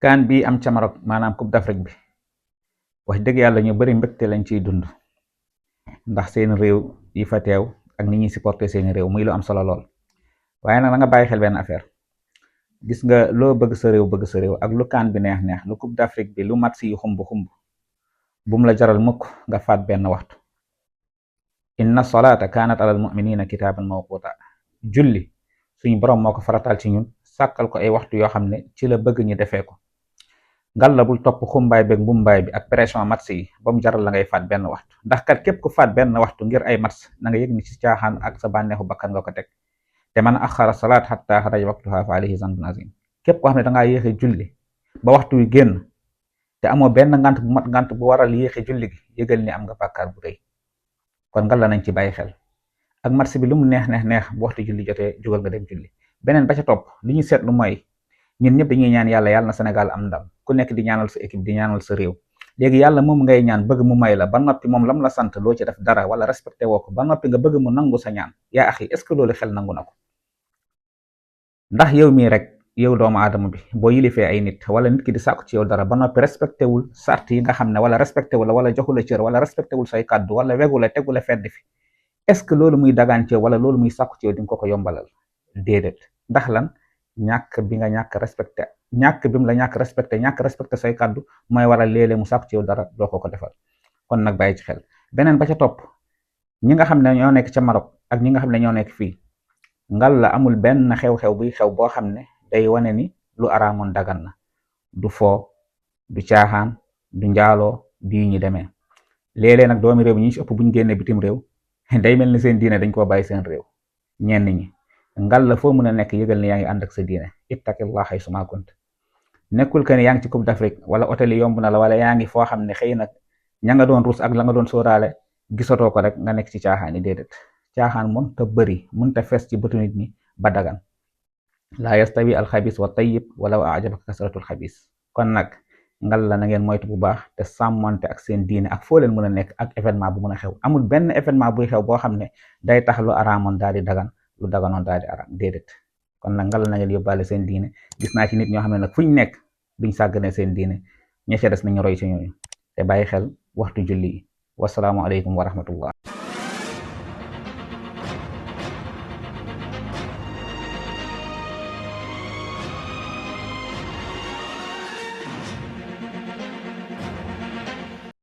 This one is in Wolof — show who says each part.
Speaker 1: kaan bi am ca Maroc maanaam Coupe d'Afrique bi wax dëgg yàlla ñu bari mbégte lañ ciy dund ndax seen réew yi fa teew ak ni ñuy supporter seeni réew muy lu am solo lool. waaye nag da nga bàyyi xel benn affaire, gis nga loo bëgg sa réew ak lu kaan bi neex neex lu Coupe d'Afrique bi lu match yi xumb xumb bum la jaral mukk nga faat benn waxtu. inna solata kaanat alal muminina kitaaban mawquta. julli suñu borom moo ko faratal ci ñun, sàkkal ko ay waxtu yoo xam ne ci la bëgg ñu defee ko. ngal la bul topp xumbaay beeg mbumbaay bi ak pression match yi ba mu jaral la ngay faat benn waxtu, ndax kat képp ku faat benn waxtu ngir ay match na nga yëg ni ci caaxaan ak sa bànneexu bakkan nga ko teg. te man axara salaat xatta xaraja waqtuha fa alayhi zanbun azim. képp koo xam ne dangaa yéexe julli ba waxtu wi génn te amoo benn ngant bu mat ngant bu waral yéexe julli gi, yëgal ni am nga bàkkaar bu rëy. kon ngal la nañ ci bàyyi xel. ak match bi lu mu neex neex neex bu waxtu julli jotee jógal nga dem julli. beneen ba ca topp li ñu seetlu mooy ñun ñëpp dañuy ñaan yàlla na Sénégal am ndam, ku nekk di ñaanal sa équipe di ñaanal sa réew. léegi yàlla moom ngay ñaan bëgg mu may la ba noppi moom lam la sant loo ci def dara wala respecté woo ko ba noppi nga bëgg mu nangu sa ñaan. yaa axi est ce que loolu xel nangu na ko? ndax yow mii rek yow doomu aadama bi boo yilifee ay nit wala nit ki di sàkku ci yow dara ba noppi respecté wul sart yi nga xam ne wala respecté wul wala joxu la cër wala respecté wul say kàddu wala wegu la tegu la fedd fi, est ce que loolu muy dagaan ci yow wala loolu muy sàkku ci yow di nga ko yombalal? déedéet. ndax lan? ñàkk bi nga ñàkk respecté, ñàkk bi mu la ñàkk respecté say kàddu mooy waral léeg-léeg mu sàkku ci yow dara doo ko defal. kon nag bàyyi ci xel. beneen ba ca topp, ñi nga xam ne ñoo nekk ca Maroc ak ñi nga xam ne ñoo nekk fii, ngal la amul benn xew-xew buy xew boo xam ne day wane ni lu araamoon dagan na. du foo, du caaxaan, du njaaloo, bii ñu demee. léeg-léeg nag doomi réew ñi ci ëpp buñ génnee bitim réew day mel ni seen diine dañ koo bàyyi seen réew. ñenn ñi ngal la foo mën a nekk yëgal ni yaa ngi ànd ak sa diine. ittaqillah haythumaa kunt. nekkul que ne yaa ngi ci Coupe d'Afrique wala hôtel yi yomb na la wala yaa ngi foo xam ne xëy na ña nga doon ruus ak la nga doon sóoraale gisatoo ko rek nga nekk ci caaxaan yi. déedéet. caaxaan mën ta bëri mën ta fees ci bëtu nit ñi ba dagan. laa yastawi alxabis wa tayyib walaw ajabaka kasratul xabis. kon nag ngal la na ngeen moytu bu baax te sàmmante ak seen diine ak foo leen mën a nekk ak événement bu mën a xew. amul benn événement buy xew boo xam ne day tax lu araamoon daal di dagan lu daganoon daal di araam. déedéet. kon nag ngal la na ngeen yóbbaale seen diine. gis naa ci nit ñoo xam ne nag fuñ nekk duñ sàggane seen diine, ña ca des nañu roy ci ñooñu te bàyyi xel waxtu julli yi. wasalaamu aleykum wa rahmatullah.